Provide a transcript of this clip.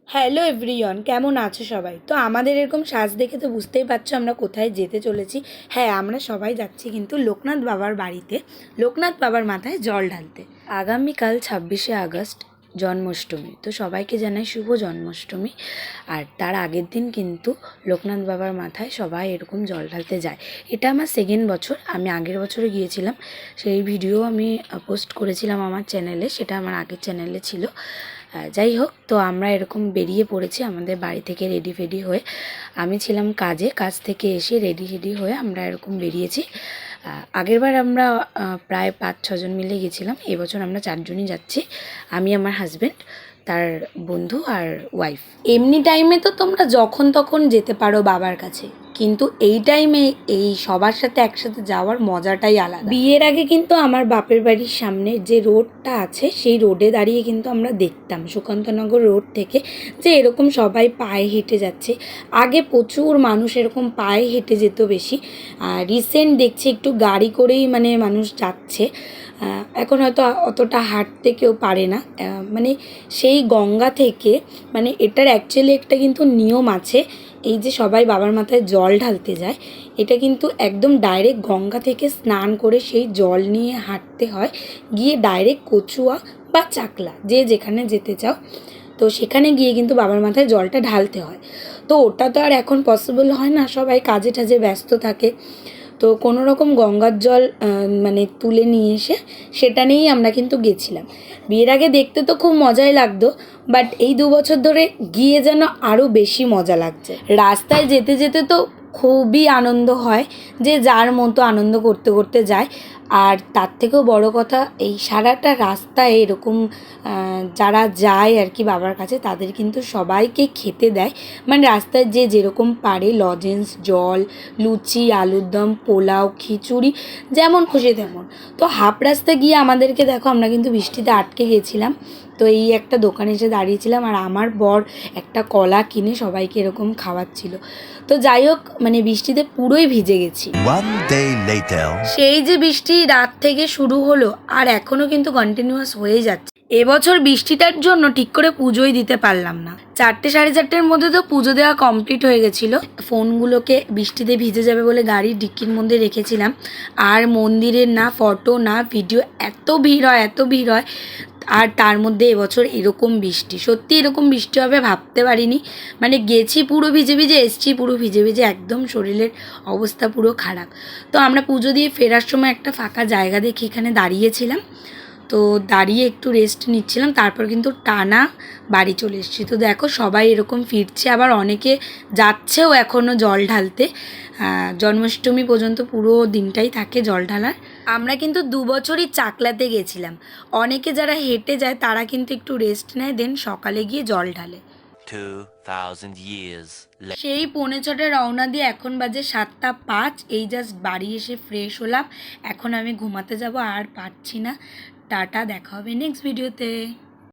Hello everyone, কেমন আছো সবাই? তো আমাদের এরকম সাজ দেখে তো বুঝতেই পারছো আমরা কোথায় যেতে চলেছি। হ্যাঁ, আমরা সবাই যাচ্ছি কিন্তু লোকনাথ বাবার বাড়িতে, লোকনাথ বাবার মাথায় জল ঢালতে। আগামীকাল 26শে আগস্ট জন্মাষ্টমী, তো সবাইকে জানাই শুভ জন্মাষ্টমী। আর তার আগের দিন কিন্তু লোকনাথ বাবার মাথায় সবাই এরকম জল ঢালতে যায়। এটা আমার সেকেন্ড বছর, আমি আগের বছরে গিয়েছিলাম, সেই ভিডিও আমি পোস্ট করেছিলাম আমার চ্যানেলে, সেটা আমার আগের চ্যানেলে ছিল। যাই হোক, তো আমরা এরকম বেরিয়ে পড়েছি আমাদের বাড়ি থেকে রেডি ফেডি হয়ে। আমি ছিলাম কাজ থেকে এসে রেডি হয়ে আমরা এরকম বেরিয়েছি। আগেরবার আমরা প্রায় 5-6 জন মিলে গেছিলাম, এবছর আমরা 4জনই যাচ্ছি, আমি, আমার হাজব্যান্ড, তার বন্ধু আর ওয়াইফ। এমনি টাইমে তো তোমরা যখন তখন যেতে পারো বাবার কাছে, কিন্তু এই টাইমে এই সবার সাথে একসাথে যাওয়ার মজাটাই আলাদা। বিয়ের আগে কিন্তু আমার বাপের বাড়ির সামনে যে রোডটা আছে সেই রোডে দাঁড়িয়ে কিন্তু আমরা দেখতাম সুকান্তনগর রোড থেকে যে এরকম সবাই পায়ে হেঁটে যাচ্ছে। আগে প্রচুর মানুষ এরকম পায়ে হেঁটে যেত বেশি, রিসেন্ট দেখছি একটু গাড়ি করেই মানে মানুষ যাচ্ছে। এখন হয়তো অতটা হাঁটতে কেউ পারে না। মানে সেই গঙ্গা থেকে, মানে এটার অ্যাকচুয়ালি একটা কিন্তু নিয়ম আছে, এই যে সবাই বাবার মাথায় জল ঢালতে যায়, এটা কিন্তু একদম ডাইরেক্ট গঙ্গা থেকে স্নান করে সেই জল নিয়ে হাঁটতে হয়, গিয়ে ডাইরেক্ট কচুয়া বা চাকলা যে যেখানে যেতে চাও, তো সেখানে গিয়ে কিন্তু বাবার মাথায় জলটা ঢালতে হয়। তো ওটা তো আর এখন পসিবল হয় না, সবাই কাজে টাজে ব্যস্ত থাকে। তো কোনো রকম গঙ্গার জল মানে তুলে নিয়ে এসে সেটা নিয়েই আমরা কিন্তু গেছিলাম। বিয়ের আগে দেখতে তো খুব মজাই লাগতো, বাট এই 2 বছর ধরে গিয়ে যেন আরও বেশি মজা লাগছে। রাস্তায় যেতে যেতে তো খুবই আনন্দ হয়, যে যার মতো আনন্দ করতে করতে যায়। আর তার থেকেও বড় কথা, এই সারাটা রাস্তায় এরকম যারা যায় আর কি বাবার কাছে, তাদের কিন্তু সবাইকে খেতে দেয়, মানে রাস্তায় যে যেরকম পারে, লজেন্স, জল, লুচি, আলুর দম, পোলাও, খিচুড়ি, যেমন খুশি তেমন। তো হাফ রাস্তা গিয়ে আমাদেরকে দেখো, আমরা কিন্তু বৃষ্টিতে আটকে গেছিলাম, তো এই একটা দোকানে এসে দাঁড়িয়েছিলাম, আর আমার বর একটা কলা কিনে সবাইকে এরকম খাওয়াচ্ছিল। তো যাই হোক, মানে বৃষ্টিতে পুরোই ভিজে গেছি। সেই যে বৃষ্টি রাত থেকে শুরু হলো আর এখনও কিন্তু কন্টিনিউয়াস হয়ে যাচ্ছে। এবছর বৃষ্টিটার জন্য ঠিক করে পুজোই দিতে পারলাম না। 4টে 4:30-এর মধ্যে তো পুজো দেওয়া কমপ্লিট হয়ে গেছিলো। ফোনগুলোকে বৃষ্টিতে ভিজে যাবে বলে গাড়ির ডিক্কির মধ্যে রেখেছিলাম। আর মন্দিরের না ফটো না ভিডিও, এত ভিড় হয়। আর তার মধ্যে এবছর এরকম বৃষ্টি, সত্যি এরকম বৃষ্টি হবে ভাবতে পারিনি। মানে গেছি পুরো ভিজে এসছি পুরো ভিজে, একদম শরীরের অবস্থা পুরো খারাপ। তো আমরা পুজো দিয়ে ফেরার সময় একটা ফাঁকা জায়গা দেখে এখানে দাঁড়িয়েছিলাম, তো দাঁড়িয়ে একটু রেস্ট নিচ্ছিলাম, তারপর কিন্তু টানা বাড়ি চলে এসেছি। তো দেখো সবাই এরকম ফিরছে, আবার অনেকে যাচ্ছেও এখনও জল ঢালতে। জন্মাষ্টমী পর্যন্ত পুরো দিনটাই থাকে জল ঢালার। আমরা কিন্তু 2 বছরই চাকলাতে গেছিলাম। অনেকে যারা হেঁটে যায় তারা কিন্তু একটু রেস্ট নেয়, দেন সকালে গিয়ে জল ঢালে। 2000 years later. সেই 6:45 রওনা দিয়ে এখন বাজে 7:05, এই জাস্ট বাড়ি এসে ফ্রেশ হলাম, এখন আমি ঘুমাতে যাব, আর পারছি না। টাটা, দেখা হবে নেক্সট ভিডিওতে।